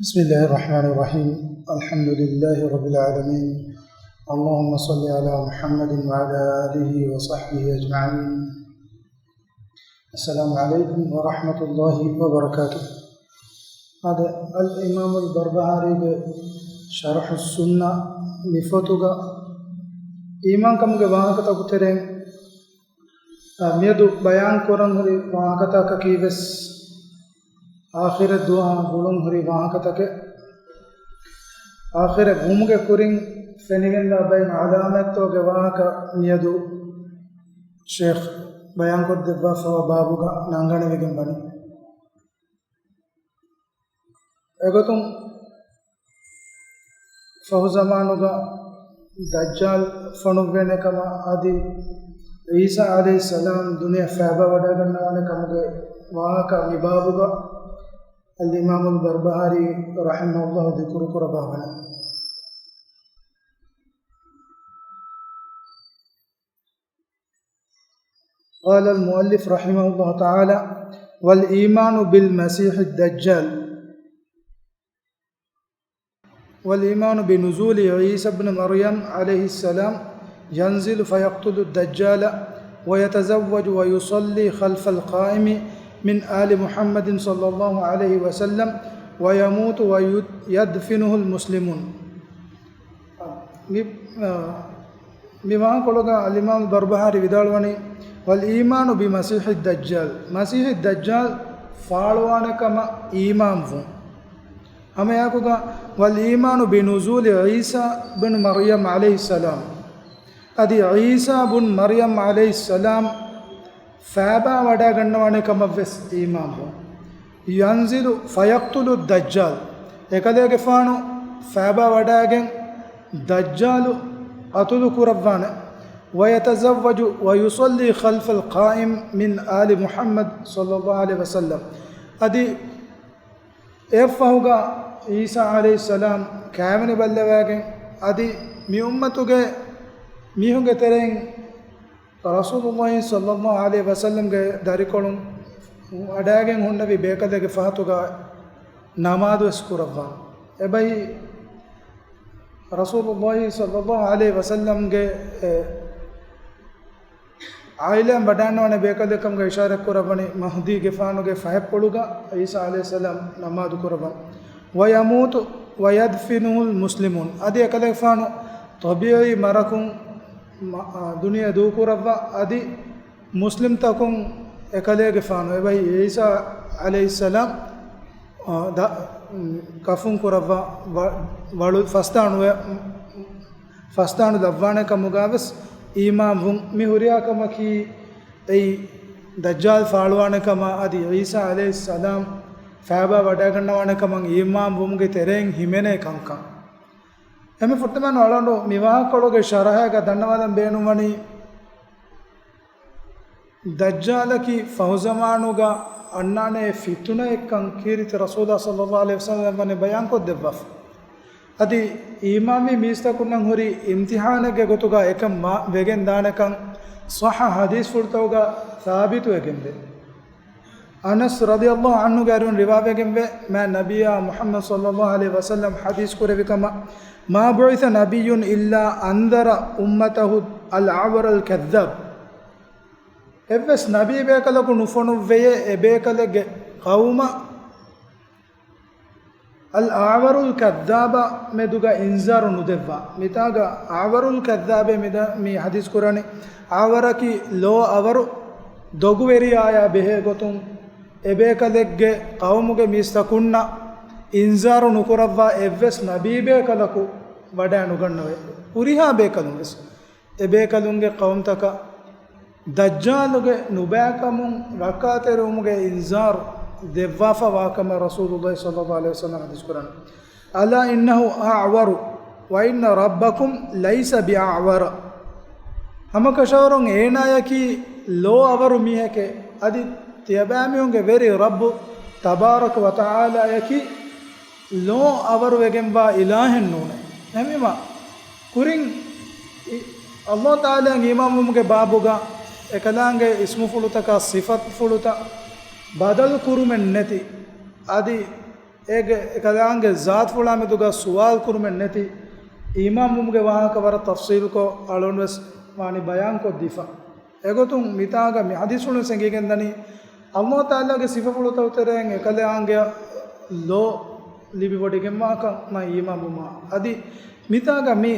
بسم الله الرحمن الرحيم. الحمد لله رب العالمين. اللهم صل على محمد وعلى آله وصحبه أجمعين. السلام عليكم ورحمة الله وبركاته. هذا الإمام البربهاري شرح السنة لفتوغا إيمان كم جواهك تقترن ميدو بيان قرآن هري واهك تكيبس آخر الدعاء بولم هري واهك تك آخر غموك كورين فنيجن لا بين علامات تو جواهك ميدو شيخ بيان قد دبا فوا بابوغا نانغاني بيجن بني اگتم فهو زمانوغا دجال فنوبene kama adi Isa alayhi salam dunia faba wada gannawane kamuge wahaka mibabuga al-Imam al-Barbahari rahimahullah dhikru kurabana. قال المؤلف رحمه الله تعالى: والإيمان بالمسيح الدجال والإيمان بنزول عيسى بن مريم عليه السلام ينزل فيقتل الدجال ويتزوج ويصلي خلف القائم من آل محمد صلى الله عليه وسلم ويموت ويدفنه المسلمون. بما قالوا الإمام البربهاري بدالوني والإيمان بمسيح الدجال مسيح الدجال فالوانا كما إيمان فون हमें यहाँ को वलीमानु बिनुज़ूल ईसा बिन मरियम अलैहिस्सलाम अदि ईसा बिन मरियम अलैहिस्सलाम फ़ैबा वडा गन्नवाने कमव्वेस ईमान हो यंज़िलु फ़यक़्तुलु दज्जाल एकले के फ़ानो फ़ैबा वडा गें दज्जालु अतुलु कुरव्वाने वयतज़व्वजु वयुसल्ली ख़ल्फ़ल क़ाइम मिन आलि मुहम्मद सल्लल्लाहु अलैहि वसल्लम अदि एफ़हुगा ईसा अलैहिस्सलाम कैमने बल्लेवागे अदि मी उम्मतुगे मीहुगे तेरें रसूलुल्लाह सल्लल्लाहु अलैहि वसल्लम के दारिकोलुं अडागे हुन्नबी बेकदे के फ़हतुगा नमाज़ स्कुरव्वा ए भाई रसूलुल्लाह सल्लल्लाहु अलैहि वसल्लम के आइले बडानवाने बेकदे कम के इशारा कुरबनी महदी के फ़ानो के फ़हब पड़ुगा ईसा अलैहिस्सलाम नमाज़ कुरबन वयमूत वयदफिनुहुल मुस्लिमून अदि एकले फ़ानो तबीई मरकुं दुनिया दूकुरव्वा अदि मुस्लिम तकुं एकले के फ़ानो ए भाई ईसा अलैहिस्सलाम कफुं कुरव्वा वळु फस्तानु दव्वाने का मुगाबस ईमान वुं मिहुरिया कमा की ऐ दज्जाल फालवाने कमा अदि ईसा अलैहिस्सलाम फ़ैबा वडागन्नवाने कमा ईमान वुं के तेरें हिमेने कंका हमें फुटमान वालों मिवाह करोगे शरह का धन्यवाद बेनुमनी दज्जाल की फ़ौज़मानुगा अन्ना ने फितुना एक कंकीरित रसूल सल्लल्लाहु अलैहि वसल्लम ने बयान को देवफ़ अदि इमामी मीस्ता कुन्नंग हुरी इम्तिहान के गोतुगा एकम मा वेगेन दानकं सह हदीस फुर्तोगा साबित वेगेंबे अनस रदियल्लाहु अन्हु गारुन रिवाय वेगेंबे मैं नबिया मुहम्मद सल्लल्लाहु अलैहि वसल्लम हदीस को रेविकमा मा बुइसा नबियुन इल्ला अंदरा उम्मतहु अल अवर अल कज़्ज़ाब एवस नबी बेकलकु नुफनु वेये एबेकलगे कौमा अल आवरुल कद्दाबा में दुगा इंजार नुदेवा मितागा आवरुल कद्दाबे मिदा मी हदीस कुरानी आवरा की लो अवरु दोगुवेरी आया बेहे गोतुं एबे कलेगे कौमुगे मिस्तकुन्ना इंजार नुकुरव्वा एव्वेस नबी बेकलकु वडा नुगन्नवे पुरिहा बेकलुंगेस एबे कलुंगे कौम तका दज्जालुगे नुबैकमुं रकातेरुमुगे इंजार देवाफ़ा वाकमा रसूलुल्लाह सल्लल्लाहु अलैहि वसल्लम हदीस कुरान अला इन्नहु अअवर व इन्न रब्बकुम लैसा बिअअवर हम कशवरों एनाया की लो अवर मिहे के अदि त्यबामियोंगे वेरी रब्ब तबारक व तआला यकी लो अवर वेगेंबा इलाहन नूने नमीमा कुरिंग अल्लाह ताला इमामुगे बाबुगा एकलांगे इस्मु फुलुता का सिफत फुलुता बदल कुरुमेन नेति आदि ekadaange zaat fula meduga suwal kurumen neti imam mumge wahaka war tafsil ko alonwes wani bayan ko difa egotun mitaga mi hadithun sengigen dani Allah taala ge sifa fulu tawteren ekadaange lo libi bodige maka ma imam muma adi mitaga mi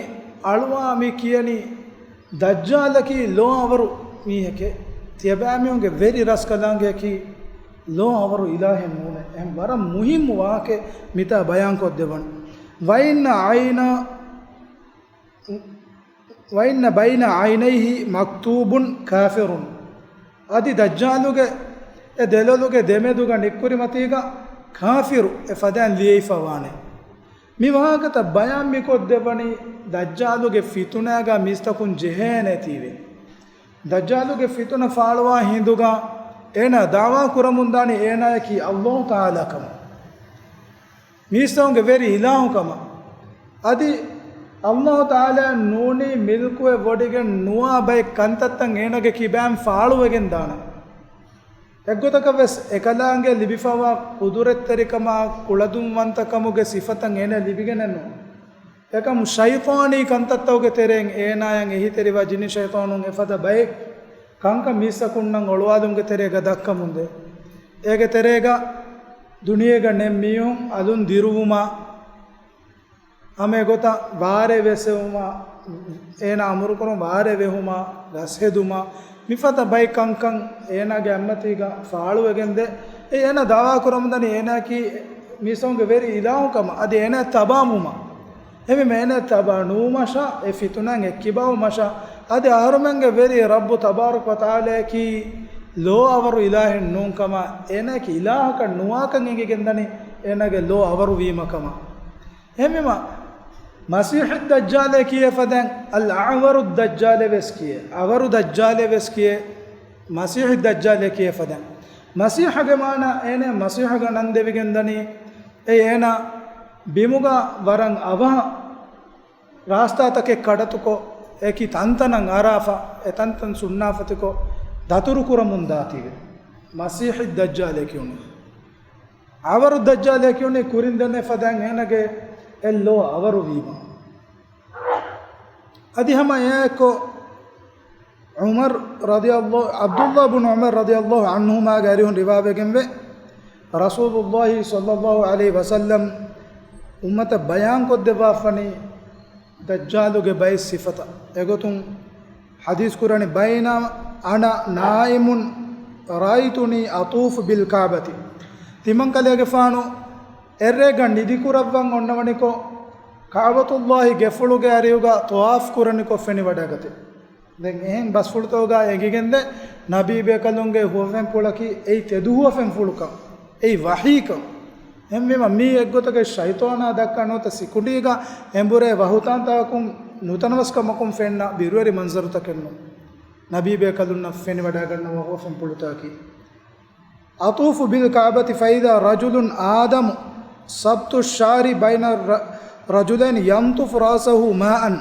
alwa mi kiyani dajjalaki lo avaru mi heke tiyabamiyonge veri raskalange ki lo avaru ilahe mune em bara muhim waake mita bayan ko devan wa inna bayna aynayhi maktubun kafirun adi dajjaluge e deloluge demeduga nikkuri matiga kafiru e fadan lieifawane mi waakata bayan mi ko devani dajjaluge fitunaga mistakun jehene tive dajjaluge fituna faalwa hinduga ena dawa kuramundani ena ki Allah taala kama mistonge veri ilahu kama adi Allah taala nuni milku e wodigen nuwa bay kantattan enage ki bam faaluwegen dana eggotaka ves ekalaange libifawa kuduretterikama kuladumwantakamuge sifatan ene libigenenno ekam shaytani kantattawge tereng enayan ehi teriwa jini shaytanun efada bay kanka misakunnan olwadumge terega dakkamunde ege terega duniyega nemmiyum alun diruvuma ame gota vaare vesewuma ena amurukon vaare vehuma rasheduma mifata bay kankan ena ge ammatiga faaluwegende ena dawa kuramdani ena ki misonge veri ilahu kama adi ena tabamuma emi mena tabanu masha e fitunan ekkibaw masha adi ahrumenge veri rabbu tabarak wa taala ki lo avaru ilahin nun kama ena ki ilahaka nuwakan enge gendani ena ge lo avaru wima kama emima masih ad-dajjal kiye fadan al-a'waru ad-dajjal veskiye avaru dajjal veskiye masih ad-dajjal kiye fadan masih ge mana ene masih ge nandevi gendani ena bimuga waran ava rasta take kadatuko eki tantanan arafa etantan sunnafatiko daturu kuramundatiwe masih ad-dajjal kiyuni avaru dajjal kiyuni kurindane fadan enage ello avaru vima adi hama eko Umar radiyallahu Abdullah ibn Umar radiyallahu anhuma garihun riwayatgenve Rasulullah sallallahu alaihi wasallam ummata bayan kodde bafani dajjaluge bay sifata egotun hadis kurani bayna ana naimun raituni atuf bil kaabati timankalege faano errega nidikuravvan onnavaniko kaabatullahi gefuluge ariyuga tawaf kuraniko feni wadagate den ehen bas fultoga egigende nabi bekalunge huwen pulaki ei teduhuwen fuluka ei wahika emmema mi eggotage shaytana dakkanota sikundiga embure wahutantakum nutanwaskamakum fenna birwari manzaruta kenno nabi bekalunna feni wadaganna huwen pulutaki atufu bil kaabati faida rajulun adam sabtu shari baina rajulain yamtufu rasahu ma'an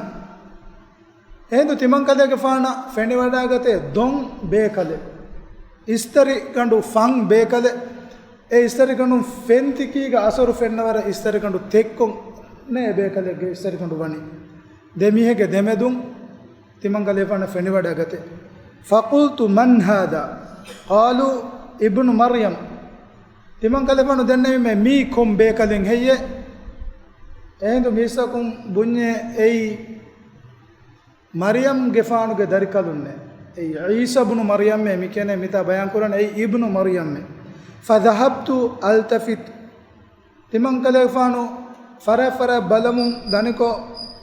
endu timankalege faana feni wadagate don bekale istari gandu fang bekale e istari gandu fentikiga asoru fennawara istari gandu tekkon ne bekalege istari gandu wani demihege demedum timankale faana feni wadagate faqultu man hada qalu ibnu maryam timankale faana denne me mi kom bekalen heye endu misakum bunye ei maryam gefanu ge darikalunne ei isa ibn maryam me mikene mita bayan kuran ei ibnu maryam me fadhahabtu altafit timankale fanu fara balamun daniko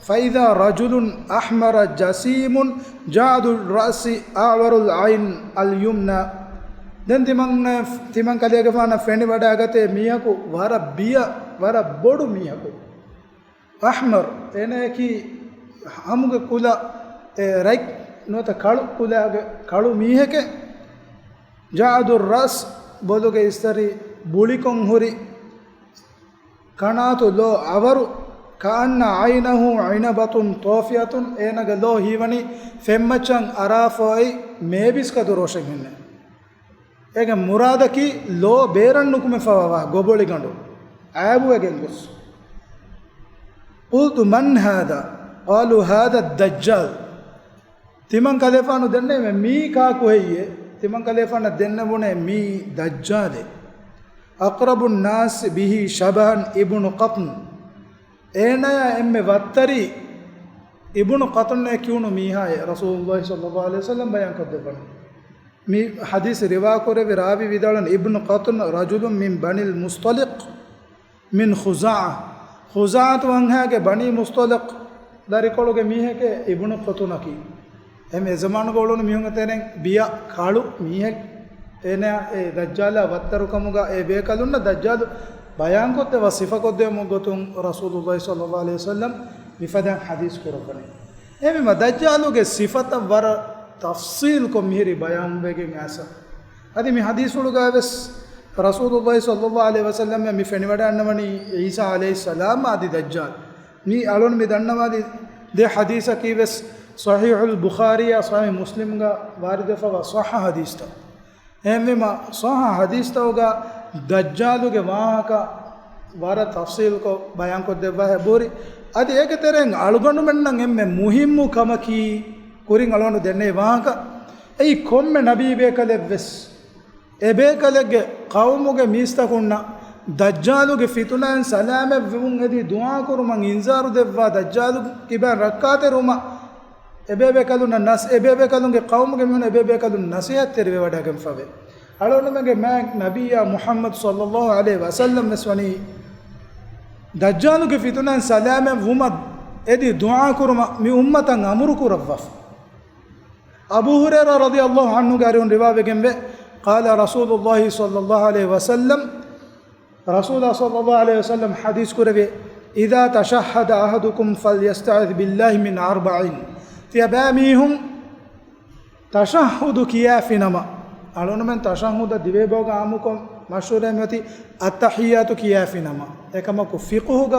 faida rajulun ahmara jasimun jadul rasi awarul ain al yumna den timankale gefana feni wada agate miyaku wara biya wara bodu miyaku ahmar ene ki hamuge kula raik nota kalu kula kalu miheke jaadur ras boduge istari bulikon huri kanatu lo avaru kaanna aynahu aynabatun tawfiyatun enaga lo hiwani femmachan arafoi mebis kaduroshen henne ege muradaki lo berannukume fawa goboli gandu عابو يجلس قلت من هذا قالوا هذا الدجال تمن كلفانو دنه مي كاكو هي تمن كلفانا دنه بونه مي دجال أقرب الناس به شبها ابن قطن اينا ام وتري ابن قطن كيونو ميها رسول الله صلى الله عليه وسلم بيان كدبن مي حديث روا كره راوي ودالن ابن قطن رجل من بني المصطلق من خزاعة وانها بني مصطلق داري كولوge ميهke ابن قطن کی එම එසමාන ගෝලොන මිහුන් තෙරෙන් බිය කාලු මීහෙක් එන ඒ දජ්ජාලා වත්තරු කමුගා ඒ බේකලුන්න දජ්ජාලු බයන් කොත් වසිෆ කොත් මොගතුන් රසූලුල්ලාහි සල්ලල්ලාහු අලයිහි වසල්ලම් මිෆදන් හදීස් කරපනේ එමෙ දජ්ජාලුගේ සිෆත වර තෆ්සීල් කො මිහිරි බයන් වෙගෙන් ඇස අදි මේ හදීස් වල ගාවස් රසූලුල්ලාහි සල්ලල්ලාහු අලයිහි වසල්ලම් මේ ෆෙනි වඩන්නවනි ඊසා අලයිහි සලාම් ආදි දජ්ජාල් මේ අලොන් මේ දන්නවාදී දේ හදීස කීවස් صحيح البخاري صحيح مسلم کا وارد فوا صح حدیث تا اما صح حدیث تا ہوگا دجال کے وہاں کا وارا تفصیل کو بیان کو دیوا ہے بوری ادی ایک ترنگ الگن من نم مهم کم کی کورین الون دنے وہاں کا ای کوم نبی بے کلے وس اے بے کلے قوم کے میستا کنا دجال کے فتنہ سلام وون ادی دعا کرو من انذار دیوا دجال کی با رکعت روما එබේබේ කලුන නස් එබේබේ කලුන්ගේ කවුමගේ මෙන්න එබේබේ කලුන් නසිහත් තෙරවේ වඩාගම් ෆවේ අලොනමගේ මෑ නබියා මුහම්මද් සල්ලල්ලාහු අලයිහි වසල්ලම් නස්වනි දජ්ජාලුගේ ෆිතුනන් සලාම වුමත් එදි දුආ කුරුම මි උම්මතන් අමුරු කුරවෆ අබූ හුරයිරා රදියල්ලාහු අන්හු ගාරුන් රිවාවෙගෙන් වේ قال رسول الله صلى الله عليه وسلم رسول الله صلى الله عليه وسلم حديث كربي إذا تشهد أحدكم فليستعذ بالله من 40 තියබෑමීහුම් තශහුදු කියාෆිනම අලුනමෙන් තශහුද දිවේ බෝග ආමුකො මෂූරෙමති අත්තහියාතු කියාෆිනම එකමකු ෆික්හුග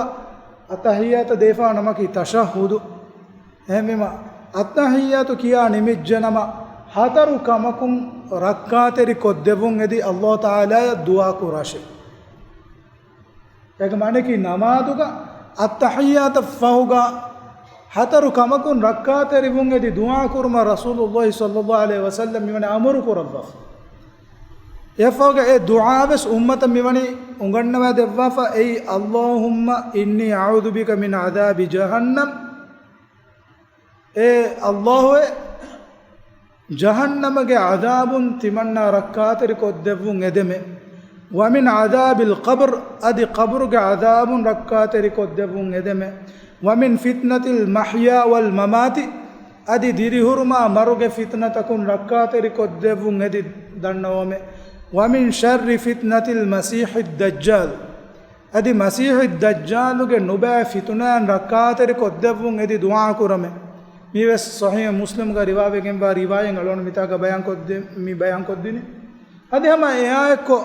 අත්තහියාත දේෆා නමකි තශහුදු එහෙමම අත්තහියාතු කියා නිමිජ්ජනම හතරු කමකුම් රක්කාතෙරි කොද්දෙවුන් එදි අල්ලාහ් තාලා දුආ කුරාෂේ එක මානකි නමාදුග අත්තහියාත ෆහුග හතරු කමකුන් රක්කාතරිවුන් එදි දුආ කුර්ම රසූලුල්ලාහි සල්ලල්ලාහු අලයිහි වසල්ලම් මිවන අමරු කුරවෆ යෆෝග ඒ දුආවස් උම්මත මිවනි උගන්නවා දෙවෆ ඒ අල්ලාහුම්ම ඉන්නි අඋදු බික මින් අදාබි ජහන්නම් ඒ අල්ලාහ් ජහන්නමගේ අදාබුන් තිමන්නා රක්කාතරි කොද්දෙවුන් එදෙමෙ වමින් අදාබිල් ඛබර් අදි ඛබරුගේ අදාබුන් රක්කාතරි කොද්දෙවුන් එදෙමෙ ومن فتنة المحيا والممات أدي ديري هرما مروج فتنة تكون ركعت ركودفون هدي دنوامه ومن شر فتنة المسيح الدجال أدي مسيح الدجال لوج نبأ فتنة ركعت ركودفون هدي دعاء كرمه ميوس صحيح مسلم کا رواية كم بار رواية علون ميتا کا بيان كود مي بيان كوديني أدي هما إياه كو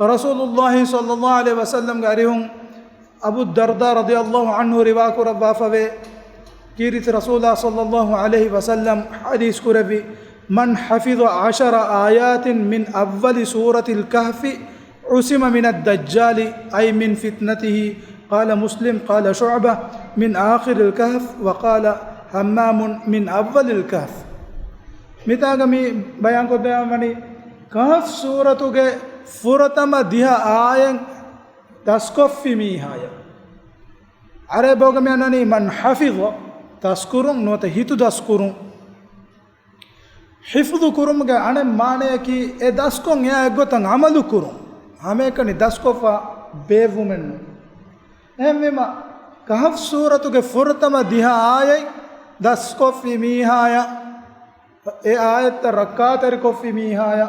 رسول الله صلى الله عليه وسلم قاريهم أبو الدرداء رضي الله عنه رواك ربا فوي كيرت رسول الله صلى الله عليه وسلم حديث كربي من حفظ 10 آيات من أول سورة الكهف عصم من الدجال أي من فتنته قال مسلم قال شعبة من آخر الكهف وقال همام من أول الكهف متاغمي بيان کو دیامنی كهف سورة کے فرتم دها آية تسكف ميهايا عربوغ ميانني من حفظ تذكرون نوت هيتو تذكرون حفظ كرم کے انے مانے کی اے دسکون یا گوتن عمل کرون ہمیں کنی دسکوفا بیومن اہمما کہف سورت کے فرتم دہا آئے دسکوفی میہایا اے آیت رکاتر کوفی میہایا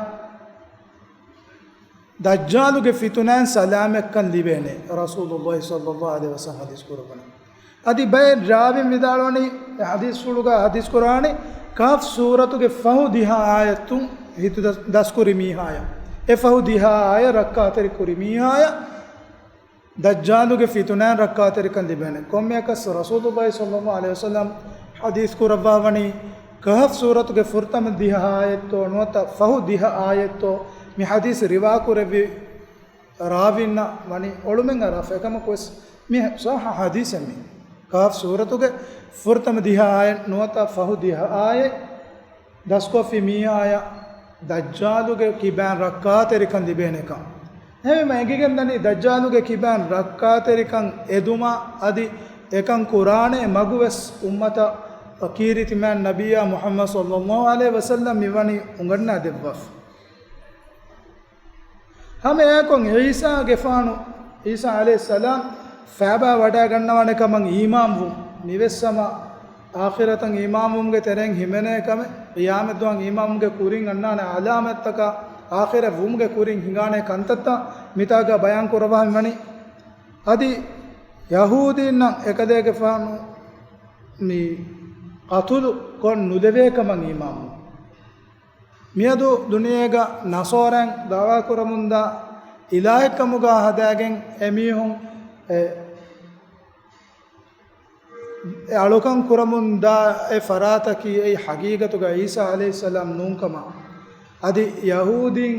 دجالو کے فتنان سلام کن لیبینے رسول اللہ صلی اللہ علیہ وسلم حدیث قرآن ادی بے راوی مدالونی حدیث سلوگا حدیث قرآن کاف سورتو کے فہو دیہا آیتوں ہیتو دس کری میہایا اے فہو دیہا آیا رکاتر کری میہایا دجالو کے فتنان رکاتر کن لیبینے کومی کس رسول اللہ صلی اللہ علیہ وسلم حدیث قرآن کاف سورتو کے فرتم دیہا آیتو نوتا فہو دیہا آیتو می حدیث روا کو ربی راوينا وني علومن رافع كم كويس مي صح حديث مي كاف سورة كه فرتم ديها آية نوتا فهو ديها آية دسكو في مية آية دجالو كه كيبان ركعت ركن دي بينه كم هم ما يجي كندني دجالو كه كيبان ركعت ركن إدوما أدي එකන් කුරානේ මගුවස් උම්මත ෆකීරිති මන් නබියා මුහම්මද් සල්ලල්ලාහු අලයිහි වසල්ලම් මිවනි උඟන්නා දෙවස් හැම එකන් ඊසා ගෙෆානු ඊසා අලයිහි සලාම් ෆාබා වඩා ගන්නවනේ කමන් ඊමාම් වු නිවෙස්සම ආඛිරතන් ඊමාම් වුම්ගේ තරෙන් හිමනේ කම යාමත් දුන් ඊමාම් වුම්ගේ කුරින් අන්නානේ අලාමත්තක ආඛිර වුම්ගේ කුරින් හිඟානේ කන්තත්ත මිතාග බයන් කරවා මිවනි අදි යහූදීන් නම් එක දෙයක ෆානු මේ කතුළු කොන් නුදවේකමන් ඊමාම් මියදු දුනියේග නසෝරෙන් දාවා කරමුන්දා ඉලාහිකමුගා හදාගෙන් එමිහුන් අලුකන් කරමුන්දා ඒ ෆරාතකි ඒ හගීගතුගා ඊසා අලයිහිස්සලාම් නුන්කම අදි යහූදීන්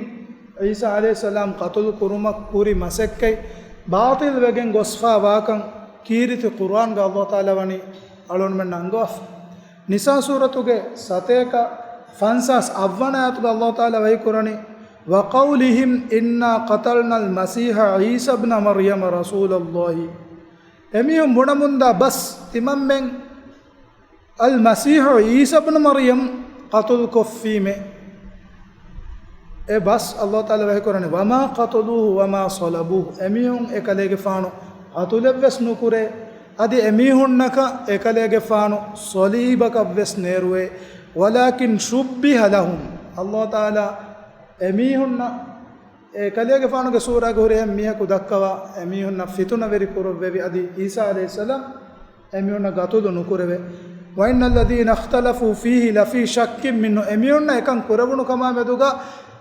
ඊසා අලයිහිස්සලාම් කතුළු කුරුමක් කුරි මසෙක්කයි باطل وجن غصفا واكن كيرت القرآن کا اللہ تعالی ونی علون من نانگوف نساء سورة کے ستيك فانساس أولنا کا اللہ تعالی وہی قرآنی وقولهم إنا قتلنا المسيح عيسى ابن مريم رسول الله එමිහුම් මුණමුන්දා බස් තිමම්මෙන් අල් මසීහු ඊසා ඉබ්න මරියම් क़තුල් කොෆීමේ ඒ බස් අල්ලාහ් තාලා වහී කරන්නේ වමා क़තලූහු වමා සලබූහු එමිහුම් එකලේගේ ෆානු අතුලෙව්ස් නුකුරේ අදි එමිහුන්නක එකලේගේ ෆානු සලීබක වෙස් නේරුවේ වලාකින් ශුබ්බිහ ලහුම් අල්ලාහ් තාලා එමිහුන්න එකලේගේ ෆානුගේ සූරා ගෝරේ මියකු දක්කවා එමිහුන්න ෆිතුන වෙරි කුරවෙවි අදි ඊසා අලයිහිස්සලාම් එමිහුන්න ගතුදු නුකුරවේ وإن الذين اختلفوا فيه لفي شك منه එමිහුන්න එකන් කුරවුණු කමා මෙදුගා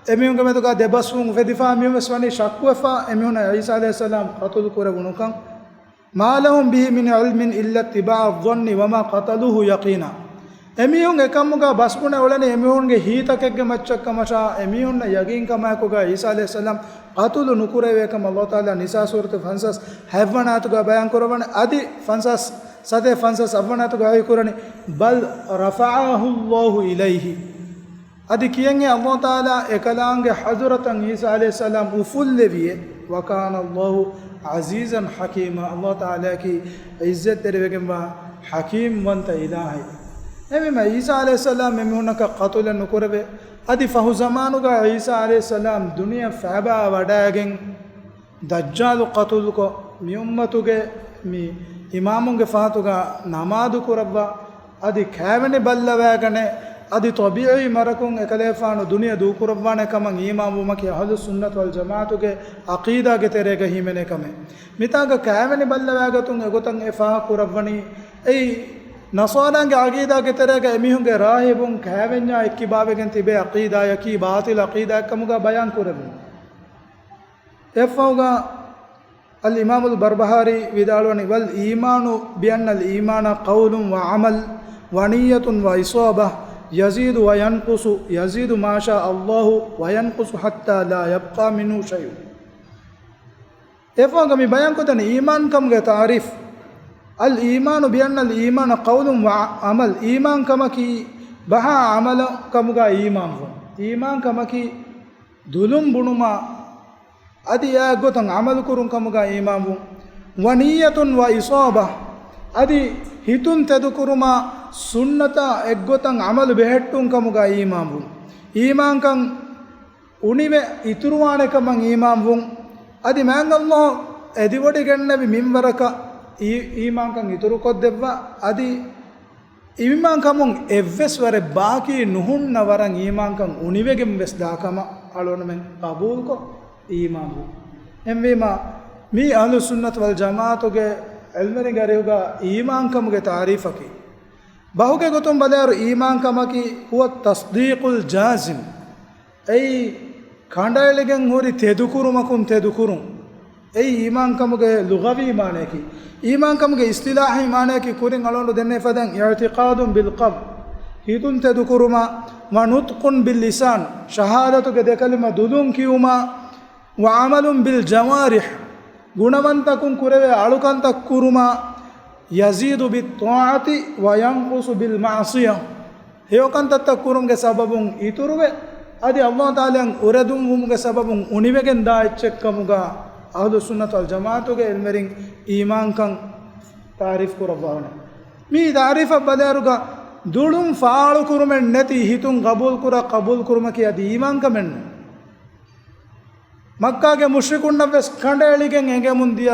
එමිහුන්ගේ මෙදුගා දෙබස්වුන් ෆෙදිෆා මියමස්වනි ශක්වෆා එමිහුන්න ඊසා අලයිහිස්සලාම් කතුදු කුරවුණු කම් ما لهم به من علم إلا اتباع الظن وما قتلوه يقينا එමිහුන් එකම්මුගා බස්කුණේ ඔලනේ එමිහුන්ගේ හීතකෙක්ගේ මච්චක්කමෂා එමිහුන්න යගින් කමයකුගා ඊසා අලයිහිස්සලාම් क़තුලු නුකුරේ වේකම අල්ලාහ් තාලා නිසා සූරත ෆන්සස් හැවනාතුගා බයන් කරවන්නේ අදි ෆන්සස් සතේ ෆන්සස් අවනාතුගා අය කරන්නේ බල් රෆඅහු අල්ලාහු ඉලයිහි අදි කියන්නේ අල්ලාහ් තාලා එකලාංගේ හදරතන් ඊසා අලයිහිස්සලාම් උෆුල්ලෙවියේ වකාන අල්ලාහු අසීසන් හකීම අල්ලාහ් තාලා කි ඉස්සත් දෙරෙවගෙම හකීම් වන්ත ඉලාහි එමෙම ඊසා අලයිහිස්සලාම් මෙමුණක क़තුල නුකරවේ අදි ෆහු zamanuga ඊසා අලයිහිස්සලාම් දුනියා ෆාබා වඩාගෙන් දජ්ජාල් क़තුල්ක මි උම්මතුගේ මි ඉමාමුන්ගේ ෆාතුගා නමාදු කරබ්වා අදි කෑවෙනි බල්ලවෑගනේ අදි තබීයි මරකුන් එකලේෆානු දුනියා දූ කරබ්වානේ කමන් ඊමාමුමකේ අහ්ලුස් සුන්නත් වල් ජමාතුගේ අකීදාගේ තෙරේක හිමනේ කමේ මිතාග කෑවෙනි බල්ලවෑගතුන් එගොතන් එෆා කරබ්වනි ඒ නසාරාගේ අකීදාගේ තරක එමිහුන්ගේ රාහිබුන් කෑවෙන්ඥා එක්කිබාවෙන් තිබේ අකීදා යකි බාතිල් අකීදා කමුගා බයන් කරමු එෆෞගා අල් ඉමාම් අල් බර්බහාරි විදාලවනි වල් ඊමානු බියන්න අල් ඊමාන කවුලුන් ව අමල් ව නියතුන් ව ඉසාබහ යසීදු ව යන්කුසු යසීදු මාෂා අල්ලාහ් ව යන්කුසු හත්තා ලා යබ්කා මිනු ෂයු එෆෞගා මි බයන් කොතන ඊමාන් කමුගේ තාරිෆ් الإيمان بأن الإيمان قول وعمل إيمان كما كي بها عمل كما كا إيمان هو إيمان كما كي دلهم بنوما أدي أقطن عمل كرون كما كا إيمان هو ونية وإصابة أدي هتون تذكرما سنة أقطن عمل بهتون كما كا إيمان هو إيمان كان උනිවේ ඉතුරුවානකමන් ඊමාම් වුන් අදි මෑන් අල්ලාහ් එදිවඩි ගන්නබි මින්වරක ඊමාංකන් ඉතුරු කොද්දෙව්වා අදි ඊමාංකමුන් එව්වස් වර බාකි නුහුන්න වරන් ඊමාංකන් උනිවෙගෙන් වෙස් දාකම අලොනමෙන් කබූල් කො ඊමාංගු එම්වීමා මී අහ්ලු සුන්නත් වල් ජමාතුගේ එල්මරි ගරියුගා ඊමාංකමුගේ තාරීෆකි බහුගේ ගොතුම් බදාරු ඊමාංකමකි හුව තස්දීකුල් ජාසිම් ඒ කණ්ඩායලගෙන් හොරි තෙදුකුරුමකුන් තෙදුකුරුම් ඒ ඊමාංකමුගේ ලුගවි මානේකි ඊමාංකමුගේ ඉස්තිලාහි මානේකි කුරින් අලොන්ඩු දෙන්නේ ෆදන් ඉතිකාදුන් බිල් ඛල්බ් හිතුන් තෙදුකුරුමා වනුත්කුන් බිල් ලිසාන් ෂහාදතුගේ දෙකලිම දුදුන් කියුමා ವಅಮಲುನ್ ಬಿಲ್ ಜವಾರಿಹ್ ಗುಣವಂತಕುಂ ಕುರವೆ ಅಳುಕಂತ ಕುರುಮ ಯಜೀದು ಬಿತ್ ತಾಅತಿ ವಯಂಕುಸು ಬಿಲ್ ಮಾಸಿಯ ಹೇಯಕಂತ ಕುರುಮ್ಗೆ ಸಬಬುಂ ಇತುರುವೆ ಅದಿ ಅಲ್ಲಾಹ್ ತಾಲಂ ಉರದುಂ ಮುಮ್ಗೆ ಸಬಬುಂ ಉಣಿವೆಗೆನ್ ದಾ ಎಚ್ಚೆಕ್ಕಮುಗ ಅಹ್ಲು ಸುನ್ನತ್ ವಲ್ ಜಮಾತುಗೆ ಎಲ್ಮೆರಿಂ ಈಮಾನ್ ಕಂ ತಾರೀಫ್ ಕುರಬಾವನೆ ಮೀ ತಾರೀಫ ಬದಾರುಗ ದುಳುಂ ಫಾಳು ಕುರುಮೆನ್ ನೆತಿ ಹಿತುಂ ಕಬೂಲ್ ಕುರುಮಕಿ ಅದಿ ಈಮಾನ್ ಕಮೆನ್ನು ಮಕ್ಕಾಗೆ ಮುಶ್ರಿಕುನ್ನವೆಸ್ ಕಂಡೇಳಿಗೆನ್ ಎಂಗೆ ಮುಂದಿಯ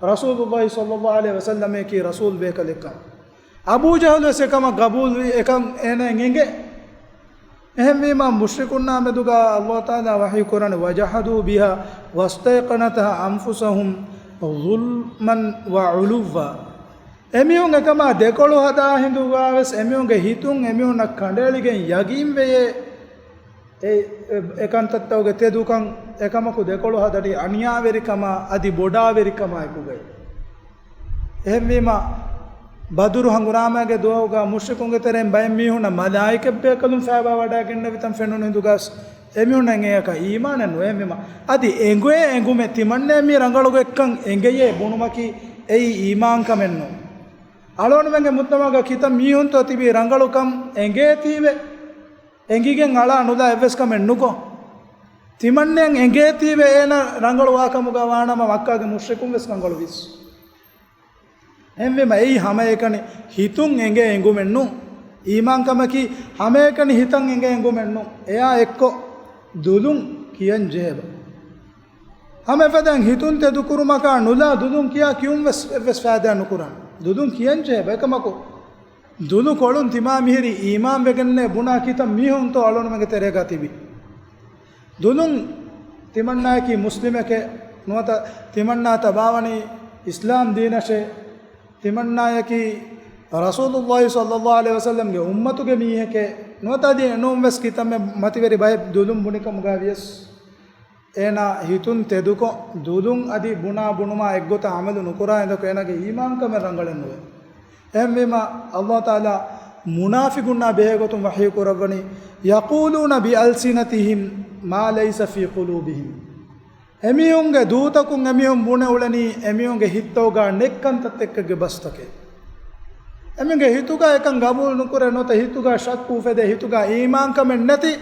ರಸೂಲುಲ್ಲಾಹಿ ಸಲ್ಲಲ್ಲಾಹು ಅಲೈಹಿ ವಸಲ್ಲಂ ಕಿ ರಸೂಲ್ ಬೇಕಲಿಕ ಅಬೂ ಜಹಲ್ ಸೆಕಮ ಕಬೂಲ್ ಏಕಂ ಏನೆಂ ಎಂಗೆ එහෙම මුශ්රිකුන්නා මෙදුගා අල්ලාහ් තාලා වහී කුරාන වජහදු බිහා වස්තයකනතහ අන්ෆුසහුම් ظුල්මන් වඋලුවා එමියුන් එකම දෙකොළු හදා හිඳුගාවස් එමියුන්ගේ හිතුන් එමියුන් කණ්ඩේලිගෙන් යගින් වේ ඒ ඒකාන්තත්වගේ තෙදුකන් එකමකු දෙකොළු හදටි අනියාවෙරිකම අදි බොඩාවෙරිකම එකුගේ එහෙම ಬದುರು ಹಂಗುರಾಮಗೆ ದೋಗ ಮುಶ್ರಿಕುಂಗೆ ತೆರೆಂ ಬಯಂ ಮೀಹುನ ಮಲಾಯಿಕೆ ಬೇಕಲು ಫಾಬಾ ವಡಾಗಿನ್ನ ವಿತಂ ಫೆನುನ ಹಿಂದುಗಾಸ್ ಎಮಿಹುನ ಎಂಗೆಯಕ ಈಮಾನನು ಎಮಿಮ ಅದಿ ಎಂಗುವೆ ಎಂಗುಮೆ ತಿಮನ್ನೆ ಮಿ ರಂಗಳುಗೆ ಎಕ್ಕಂ ಎಂಗೆಯೇ ಬುಣುಮಕಿ ಎಯಿ ಈಮಾನ್ ಕಮೆನ್ನು ಅಳೋಣವೆಂಗೆ ಮುತ್ತಮಗ ಕಿತ ಮೀಹುಂತ ತಿಬಿ ರಂಗಳು ಕಂ ಎಂಗೆ ತೀವೆ ಎಂಗಿಗೆಂ ಅಳ ಅನುದ ಎವ್ವೆಸ್ ಕಮೆನ್ನುಕೋ ತಿಮನ್ನೆ ಎಂಗೆ ತೀವೆ ಏನ ರಂಗಳು ವಾಕಮುಗ ವಾಣಮ ಮಕ್ಕಾಗೆ ಮುಶ್ರಿಕುಂ ವೆಸ್ ರಂಗಳು ವಿಸ್ එම්වෙම එයි හැම එකනි හිතුන් එංගේ එඟුමෙන්නු ඊමාන්කමකි හැම එකනි හිතන් එංගේ එඟුමෙන්නු එයා එක්ක දුදුන් කියන් ජේබ හැම ෆදන් හිතුන් te දුකුරුමක නුලා දුදුන් කියා කියුම් වෙස් ෆාදා නුකුරන් දුදුන් කියන් ජේබ එකමකෝ දුදු කොළුන් තිමා මිහිරි ඊමාන් වෙගන්නේ බුණා කිත මිහුන් තෝ අලොන මගේ තෙරේ ගතිබි දුදුන් තිමන්නාකි මුස්ලිමක නොත තිමන්නා තබාවනි ඉස්ලාම් දීනෂේ ತಿಮಣ್ಣಾಯಕಿ ರಸೂಲುಲ್ಲಾಹಿ ಸಲ್ಲಲ್ಲಾಹು ಅಲೈಹಿ ವಸಲ್ಲಂಗೆ ಉಮ್ಮತುಗೆ ಮೀಹಕೆ ನೋತಾದಿ ನೋಂವೆಸ್ ಕಿತಮ್ಮೆ ಮತಿವೆರಿ ಬಯ ದುಲುಂ ಬುಣಿಕ ಮುಗಾವಿಯಸ್ ಏನ ಹಿತುನ್ ತೆದುಕೊ ದುಲುಂ ಅದಿ ಬುಣಾ ಬುಣುಮಾ ಎಗ್ಗೊತ ಅಮಲು ನುಕುರಾ ಎಂದಕ ಏನಗೆ ಈಮಾನ್ ಕಮೆ ರಂಗಳೆನ್ನುವೆ ಎಮ್ಮಿಮ ಅಲ್ಲಾಹ್ ತಾಲಾ ಮುನಾಫಿಗುನ್ನ ಬೇಹಗೊತುಂ ವಹಿ ಕುರವನಿ ಯಕೂಲೂನ ಬಿ ಅಲ್ಸಿನತಿಹಿಂ ಮಾ ಲೈಸ ಫೀ ಕುಲೂಬಿಹಿಂ ಎಮಿಯುಂಗೆ ದೂತಕುಂ ಎಮಿಯುಂ ಬುಣೆ ಉಳನಿ ಎಮಿಯುಂಗೆ ಹಿತ್ತೋಗ ನೆಕ್ಕಂತತ್ ಎಕ್ಕಗೆ ಬಸ್ತಕೆ ಎಮಿಯುಂಗೆ ಹಿತುಗ ಏಕಂ ಗಬೂಲ್ ನುಕುರೆ ನೋತ ಹಿತುಗ ಶಕ್ಕು ಫೆದೆ ಹಿತುಗ ಈಮಾನ್ ಕಮೆನ್ ನತಿ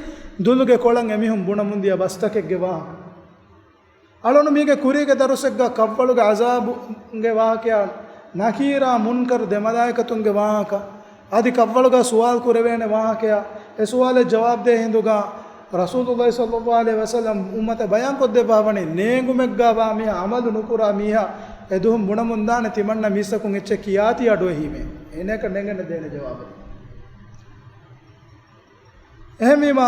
ದುಲುಗೆ ಕೊಳಂ ಎಮಿಹುಂ ಬುಣ ಮುಂದಿಯ ಬಸ್ತಕೆಗೆ ವಾ ಅಳೋನು ಮೀಗೆ ಕುರಿಗೆ ದರುಸೆಗ್ಗ ಕವ್ವಳುಗೆ ಅಜಾಬುಗೆ ವಾಕ್ಯ ನಕೀರಾ ಮುನ್ಕರ್ ದೆಮದಾಯಕತುಂಗೆ ವಾಹಕ ಆದಿ ಕವ್ವಳುಗ ಸುವಾಲ್ ಕುರೆವೇನೆ ವಾಹಕೆಯ ಎ ಸುವಾಲೆ ಜವಾಬ್ ದೇ ಹಿಂದುಗ ರಸೂಲುಲ್ಲಾಹಿ ಸಲ್ಲಲ್ಲಾಹು ಅಲೈಹಿ ವಸಲ್ಲಂ ಉಮ್ಮತೆ ಬಯಾನ್ ಕೊದ್ದೆ ಬಾವಣಿ ನೇಂಗುಮೆಗ್ಗಾ ಬಾ ಮಿಹ ಅಮಲು ನುಕುರಾ ಮಿಹ ಎದುಹುಂ ಬುಣ ಮುಂದಾನೆ ತಿಮಣ್ಣ ಮೀಸಕುಂ ಎಚ್ಚೆ ಕಿಯಾತಿ ಅಡುವೆ ಹೀಮೆ ಏನೇಕ ನೆಂಗನೆ ದೇನೆ ಜವಾಬ ಎಹಮೀಮ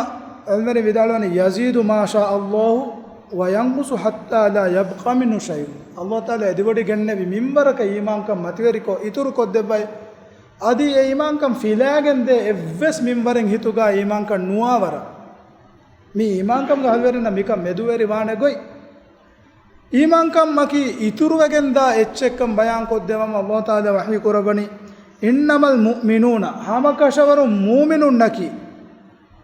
ಅಲ್ಮರಿ ವಿದಾಳವನಿ ಯಜೀದು ಮಾಶಾ ಅಲ್ಲಾಹು ವಯಂಗುಸು ಹತ್ತಾ ಲಾ ಯಬ್ಕಾ ಮಿನ್ಹು ಶೈ ಅಲ್ಲಾಹ್ ತಾಲ ಎದಿವಡಿ ಗೆನ್ನೆವಿ ಮಿಂಬರಕ ಈಮಾಂಕಂ ಮತಿವೆರಿಕೋ ಇತುರು ಕೊದ್ದೆಬ್ಬೈ ಅದಿ ಎ ಈಮಾಂಕಂ ಫಿಲಾಗೆಂದೆ ಎವ್ವೆಸ್ ಮಿಂಬರೆಂ ಹಿತುಗಾ ಈಮಾಂಕಂ ನುವಾವರ ಮೀ ಈಮಾಂಕಂ ಗಹಲ್ವೆರಿನ ಮಿಕಂ ಮೆದುವೆರಿ ವಾಣೆ ಗೊಯ್ ಈಮಾಂಕಂ ಮಕಿ ಇತುರುವೆಗೆಂದ ಎಚ್ಚೆಕ್ಕಂ ಬಯಾನ್ ಕೊದ್ದೆವಂ ಅಲ್ಲಾಹ್ ತಾಲ ವಹಿ ಕುರಬನಿ ಇನ್ನಮಲ್ ಮುಮಿನೂನ ಹಾಮಕಶವರು ಮೂಮಿನುನ್ನಕಿ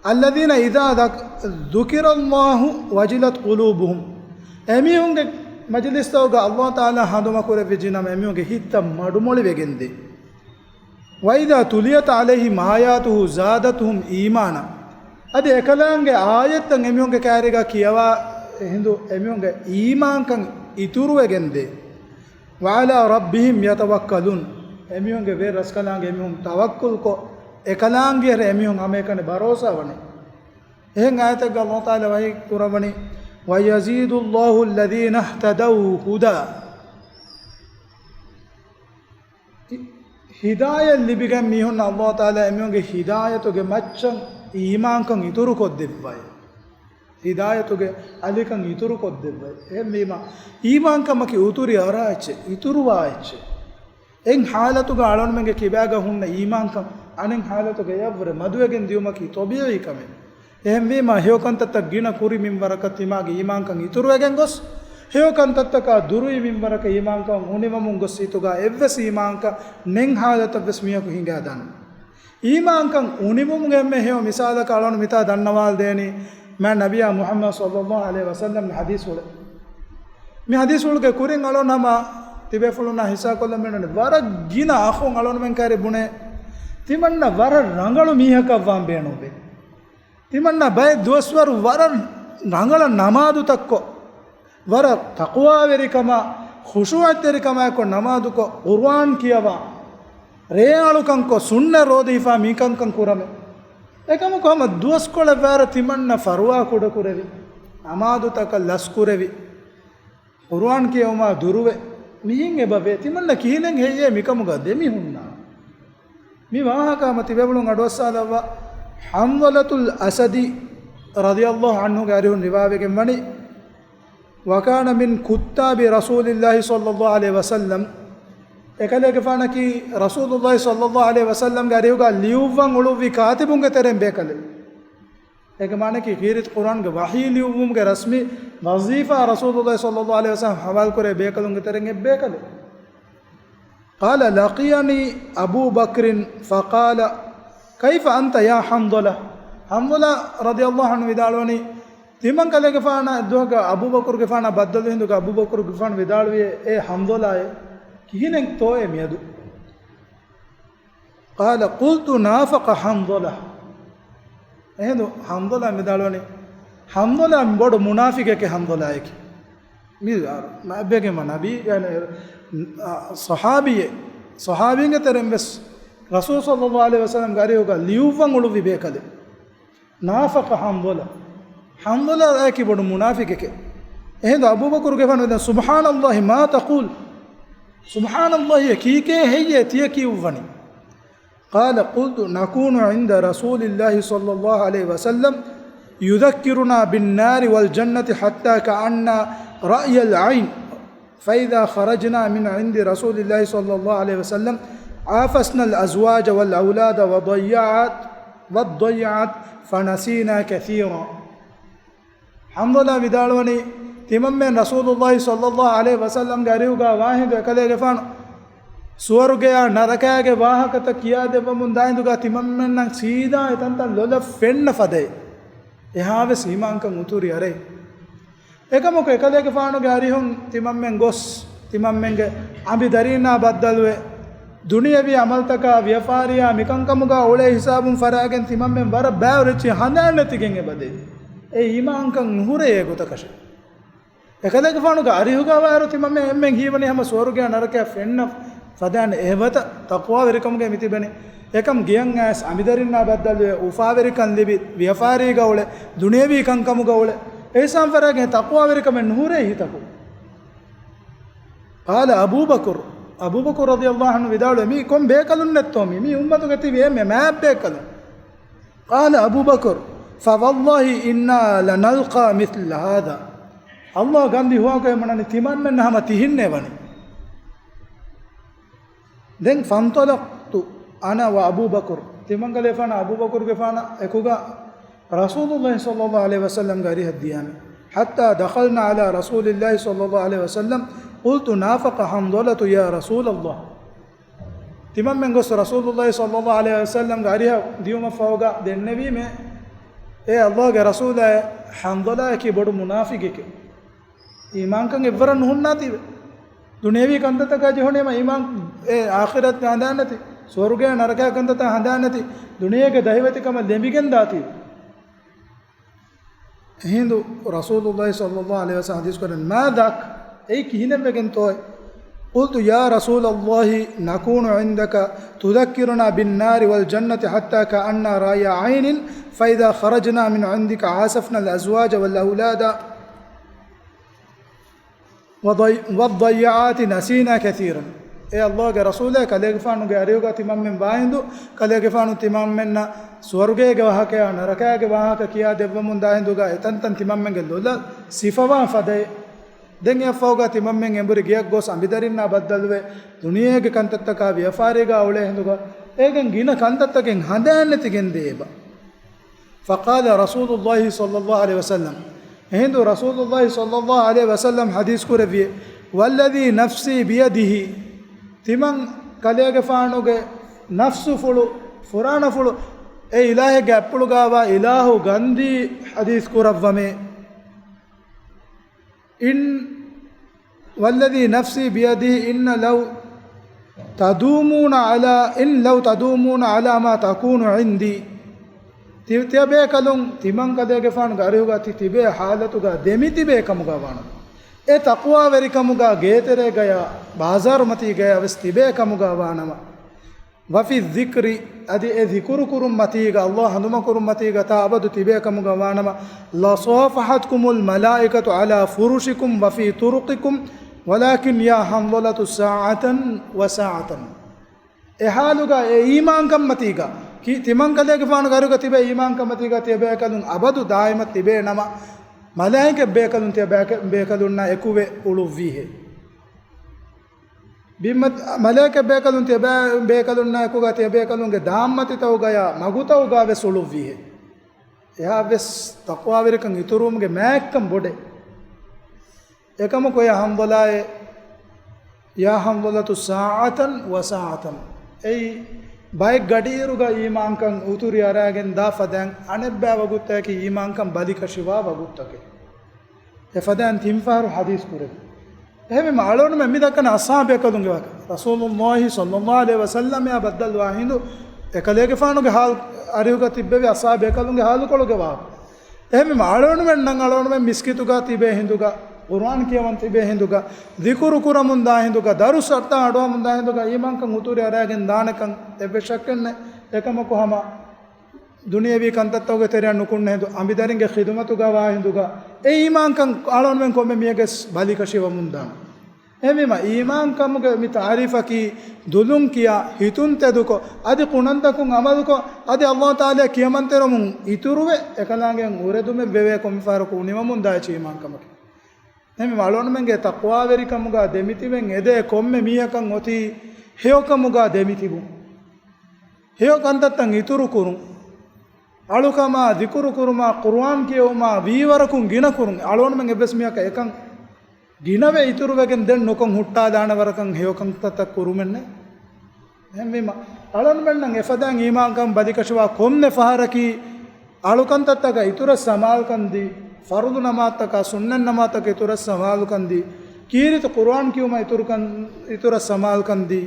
ಅಲ್ಲದೀನ ಇದಾ ದುಕಿರಲ್ಲಾಹು ವಜಿಲತ್ ಕುಲೂಬುಹುಂ ಎಮಿಹುಂಗೆ ಮಜ್ಲಿಸ್ತೌಗ ಅಲ್ಲಾಹ್ ತಾಲ ಹದುಮ ಕುರವಿಜಿನಮ ಎಮಿಹುಂಗೆ ಹಿತ್ತ ಮಡುಮೊಳಿವೆಗೆಂದೆ ವೈದಾ ತುಲಿಯತ್ ಅಲೈಹಿಂ ಆಯಾತುಹು ಝಾದತುಹುಂ ಈಮಾನ ಅದೇ ಎಕಲಾಂಗೆ ಆಯತ್ತಂ ಎಮಿಹುಂಗೆ ಕ್ಯಾರಿಗ ಕಿಯವಾ ಹಿಂದು ಎಮಿಹುಂಗೆ ಈಮಾಂಕಂ ಇತುರುವೆಗೆಂದೆ ವಾಲಾ ರಬ್ಬಿಹಿಂ ಯತವಕ್ಕಲುನ್ ಎಮಿಹುಂಗೆ ವೇ ರಸ್ಕಲಾಂಗೆ ಎಮಿಹುಂ ತವಕ್ಕುಲ್ ಕೊ එකලාංගිය එමිහුන් අමේකනේ බරෝසාවනේ එහෙන් ආයතක අල්ලාහ් තාලා වහී කුරවනි වයසීදුල්ලාහු අල්ලදීන ඉහ්තදව් හුදා හිදායත් ලිබිගම් මිහුන් අල්ලාහ් තාලා එමිහුන්ගේ හිදායතුගේ මච්චන් ඊමාන්කන් ඉතුරු කොද්දෙව්වයි හිදායතුගේ අලිකන් ඉතුරු කොද්දෙව්වයි එහෙන් මේම ඊමාන්කමකි උතුරි අරාච්ච ඉතුරු වාච්ච එන් හාලතුගේ අලොන්මගේ කිබෑග හුන්න ඊමාන්කම් අනෙන් හාලතුගේ යවර මදුවගෙන් දියුමකි තොබියයි කමෙ එහෙන් මේම හේවකන්තත ගින කුරි මින්වරක තිමාගේ ඊමාන්කම් ඉතුරුවගෙන් ගොස් හේවකන්තතක දුරුයි මින්වරක ඊමාන්කම් උනිවමුන් ගොස් ඉතුගා එව්වස් ඊමාන්ක නෙන් හාලත වෙස් මියකු හිඟා දන්න ඊමාන්කම් උනිවමුන් ගෙම්මේ හේව මිසාලක අලොන් මිතා දන්නවාල් දේනි ما نبي محمد صلى الله عليه وسلم حديث ولا مي حديث ولا كورين على نما تبي فلونا حساب كل من وارا جينا أخون على من كاره بونه تمنا وارا رانغالو ميها كفام بينو بي تمنا باي دوسوار وارا رانغالا نمادو تكو وارا تقوى وريكما خشوع تريكما يكو نمادو كو قرآن كيابا ريالو كنكو سنة روديفا ميكان كن كورامي එකම කොහම දුවස් කොළ වැර තිමන්න ෆරුවා කුඩ කුරෙවි අමාදු තක ලස් කුරෙවි කුර්ආන් කියවමා දුරුවේ මිහින් එබවේ තිමන්න කීලෙන් හෙයේ මිකමුග දෙමි හුන්නා මි වාහකම තිබෙබුලුන් අඩවස්සාදවා හම්වලතුල් අසදි රදියල්ලාහු අන්හු ගාරිහුන් රිවාවෙගෙන් වනි වකාන මින් කුත්තාබි රසූලිල්ලාහි සල්ලල්ලාහු අලයිහි වසල්ලම් එකලේක ෆානකි රසූලුල්ලාහි සල්ලල්ලාහු අලයිහි වසල්ලම් ගාරිහුගා ලියුවන් උළුවි කාතිබුන්ගේ තරෙන් බේකලේ ඒක මානේ කි ඛීරිත් කුර්ආන් ගේ වහී ලියුමුගේ රස්මි වසීෆා රසූලුල්ලාහි සල්ලල්ලාහු අලයිහි වසල්ලම් හවල් කරේ බේකලුන්ගේ තරෙන් බේකලේ قال لقيني أبو بكر فقال كيف أنت يا حنظلة حنظلة رضي الله عنه ودالوني تيمان كله كفانا دوغا أبو بكر كفانا بدل هندوغا أبو بكر كفانا ودالوي إيه حنظلة كينك توي ميدو قال قلت نافق حنظلة هندو حنظلة ودالوني حنظلة بڑ منافق کے حنظلة ہے ما أبيك ما نبي يعني صحابي کے ترم بس رسول صلى الله عليه وسلم قال ہوگا لیوفن اولو بھی بیکلے نافق حنظلہ ہے کہ بڑا منافق ہے اہد ابو بکر کے فن سبحان اللہ ما تقول سبحان اللہ کی کہ ہے یہ تھی کی ونی قال قلت نكون عند رسول الله صلى الله عليه وسلم يذكرنا بالنار والجنة حتى كأن رأي العين فإذا خرجنا من عند رسول الله صلى الله عليه وسلم عافسنا الأزواج والأولاد والضيعات فنسينا كثيرا الحمد لله بدالوني تمام من رسول الله صلى الله عليه وسلم غاريوغا واحد كله غفان سورغيا نركاගේ වාහකත කියා දෙවමුන් දායින්දුගා තිමම්මෙන් නම් සීදා එතන්ත ලොල ෆෙන්න ෆදේ එහාවේ සීමාංකම් උතුරි අරේ එකමක එකලේක ෆානුගේ හරිහොන් තිමම්මෙන් ගොස් තිමම්මෙන්ගේ අඹි දරිනා බද්දල්වේ දුනියවි අමල්තකා ව්‍යාපාරියා මිකංකමුගා ඔලේ හිසාබුන් ෆරාගෙන් තිමම්මෙන් වර බෑවරචි හඳන්නතිගෙන් එබදේ ඒ ඊමාංකම් නුහුරේ ගොතකෂ එකලේක ෆානුගේ හරිහුගා වාරු තිමම්මෙන් එම්මෙන් හීවනේ හැම සෝරුගේ නරකය ෆෙන්න ෆදාන එහෙවත තක්වා වෙරිකමුගේ මිතිබනේ එකම් ගියන් ඇස් අඹි දරිනා බද්දල්වේ උෆාවෙරිකන් ලිබි ව්‍යාපාරීගා ඔලේ දුනියවි කංකමුගා ඔලේ ऐसा फर्क है तक़वा वेरिक में नूरे ही तको قال أبو بكر رضي الله عنه विदाल मी कोम बेकलुन नेत्तो मी उम्मत गति वे मैं बेकल قال أبو بكر فوالله إنا لنلقى مثل هذا الله गांधी हुआ के मनने तिमान में हम तिहिन्ने बने दें फंतलक्तु أنا وأبو بكر तिमान के लेफाना अबू बकर के फाना एकुगा رسول الله صلى الله عليه وسلم قاريها الديانة حتى دخلنا على رسول الله صلى الله عليه وسلم قلت نافق حنظلة يا رسول الله تمام من قص رسول الله صلى الله عليه وسلم قاريها ديوم فوقا دي النبي में اے اللہ کے رسول ہے حنظلہ کی بڑو منافق کے ایمان کا غفرن ہونا تھی دنیاوی کنت کا جو ہونے میں ایمان اے آخرت میں ہندان تھی سورگے نرکہ کنت تا ہندان تھی دنیا کے دہیوتی کا میں دمی گندہ تھی هندو رسول الله صلى الله عليه وسلم حديث قرن ما ذاك أي كهنا بكن توي قلت يا رسول الله نكون عندك تذكرنا بالنار والجنة حتى كأن رأي عين فإذا خرجنا من عندك عاسفنا الأزواج والأولاد والضيعات نسينا كثيرا اے اللہ کے رسول ہے کلے گفانو کے اریوگا تمام من بائندو کلے گفانو تمام من سورگے کے وہاں کے نرکے کے وہاں کا کیا دیومن دائندو گا تن تمام من گلولا صفوا فدے دنگے فوگا تمام من امبر گیا گوس امبدرنا بدلوے دنیا کے کنتت کا ویافاری گا اولے ہندو گا ایگن گینا کنتت کے ہندان تگن دیبا فقال رسول الله صلى الله عليه وسلم هندو رسول الله صلى الله عليه وسلم حدیث کو رویے والذي نفسي بيده තිමන් කලයගේ ෆානුගේ නෆ්සු ෆුළු ෆුරාන ෆුළු e ilahe ge appulu gawa ilahu gandi hadith kurawwame in walladhi nafsi biyadihi inna law tadumuna ala ma takunu indi tibe kalun timan kadege fan garuga tibe halatu ga demi tibe kamuga wana e taqwa veri kamuga getere gaya bazar mati gaya ves tibe kamuga wana وفي الذكر أدي ذكر كرم متيجا الله هندما كرم متيجا تابد تبيكم جوانما لا صافحتكم الملائكة على فرشكم وفي طرقكم ولكن يا حنظلة ساعة وساعة إحالوجا إيمان كم متيجا كي تمان كده كفان غيره كتبه إيمان كم متيجا تبيكلون أبدو دائما تبيه نما ملائكة بيكلون تبيكلون نا إكوه أولوفيه bimat malaka bekalun te bekalun na ko gate bekalun ge dammati taw gaya magutaw ga ve suluvihe ya ves taqwa verikan iturum ge makkam bode ekam ko ya hamdalae ya hamdalatu sa'atan wa sa'atan ei bay gadiru ga iman kan uturi aragen da fadan anebba wagutta ki iman kan balika shiwa waguttake e fadan timfaru hadis kure එහෙම මාළොන මෙ මිදකන අසහාබය කලුන්ගේ වාක රසූලුල්ලාහි සල්ලල්ලාහු අලයිහි වසල්ලම යා බද්දල් වාහිඳු එකලේගේ ෆානුගේ හාල් අරියුග තිබ්බේ අසහාබය කලුන්ගේ හාල් කොලගේ වාක එහෙම මාළොන මෙන් නම් අලොන මෙ මිස්කිතුගා තිබේ හිඳුගා කුර්ආන් කියවන් තිබේ හිඳුගා දිකුරු කුරමුන් දා හිඳුගා දරුස් අර්ථ අඩුව මුන් දා හිඳුගා ඊමන්කන් උතුරේ අරගෙන දානකන් එබ්බ ශක්කන්නේ එකම කොහම දුනියවි කන්තත්තෝගේ තෙරියන් නුකුන්න හිඳු අඹිදරින්ගේ ඛිදමතුගා වා හිඳුගා ඒ ඊමාන්කම් අලොන් මෙන් කොම්මෙ මියගස් බලික ශිවමුන්දාන එමෙම ඊමාන්කම්ගේ මි තාරිෆකි දුලුන් කියා හිතුන් තෙදුකො අදි කුණන්තකුන් අමදුකො අදි අල්ලාහ් තාලා කියමන්තරමුන් ඉතුරුවේ එකලාගෙන් උරදුමෙ වෙවේ කොම්ෆාරකු නිමමුන් දාචි ඊමාන්කමක එමෙම අලොන් මෙන්ගේ තක්වා වෙරිකමුගා දෙමිතිවෙන් එදේ කොම්මෙ මියකන් ඔති හේයකමුගා දෙමිතිබු හේය කන්තත්තන් ඉතුරු කුරුන් අලුකම දිකුරු කුරුමා කුර්ආන් කියවමා වීවරකුන් ගින කුරුන් අලොන් මෙන් එබස් මියක එකන් ගිනවේ ඉතුරු වෙගෙන් දෙන් නොකන් හුට්ටා දාන වරකන් හේයකන් තත කුරුමන්නේ එම්මෙම අලොන් මෙන් නම් එෆදන් ඊමාන්කම් බදිකෂවා කොම්නේ ෆහරකි අලුකන් තතක ඉතුරු සමාල්කන්දි ෆර්දු නමාතක සුන්නන් නමාතක ඉතුරු සමාල්කන්දි කීරිත කුර්ආන් කියවමා ඉතුරු සමාල්කන්දි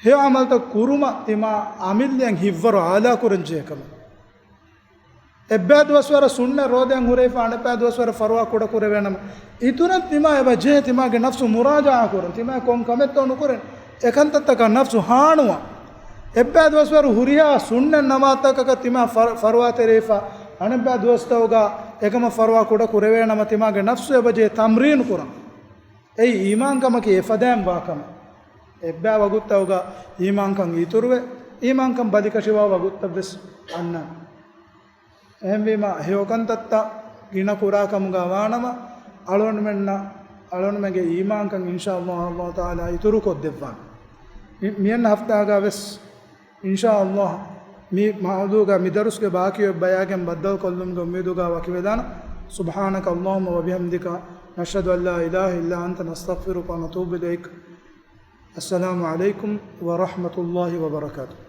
හේ අමල්ත කුරුම තිමා අමිල්යන් හිවර ආලා කුරංජේකම එබ්බාදවස්වර සුන්න රෝදෙන් හුරේෆා අනපෑදවස්වර ෆරවා කුඩ කුර වෙනම ඉතුරත් තිමා එබ ජේ තිමාගේ නෆ්සු මුරාජා කරන තිමා කොම් කමෙත් උණු කරන එකන්තත්තක නෆ්සු හානුවා එබ්බාදවස්වර හුරියා සුන්න නමාතක තිමා ෆරවා තෙරේෆා අනපෑදවස්තවගා එකම ෆරවා කුඩ කුර වෙනම තිමාගේ නෆ්සු එබ ජේ තම්රීන් කරන ඒ ඊමාන්කමක එෆදෑම් වාකම එබ්බා වගුත්තවගා ඊමාන්කම් ඉතුරුවේ ඊමාන්කම් බදිකෂිවා වගුත්තබ්ස් අන්න එහෙම හේයකන් තත්ත ගින කුරාකමුගා වානම අලොන් මෙන්න අලොන් මගේ ඊමාන්කම් ඉන්ෂාඅල්ලාහ් අල්ලාහ් තාලා ඉතුරු කොද්දෙවන් මියන් හෆ්තාගා වෙස් ඉන්ෂාඅල්ලාහ් මේ මහදුගා මිදරුස්ගේ බාකිය බයාගෙන් බද්දල් කොල්ලුම් ගොම්මෙදුගා වකිවදාන සුබ්හානක අල්ලාහුම්ම වබිහම්දික නෂහදු අල්ලා ඉලාහා ඉල්ලා අන්ත නස්තග්ෆිරුක වනතූබු ඉලයික් السلام عليكم ورحمة الله وبركاته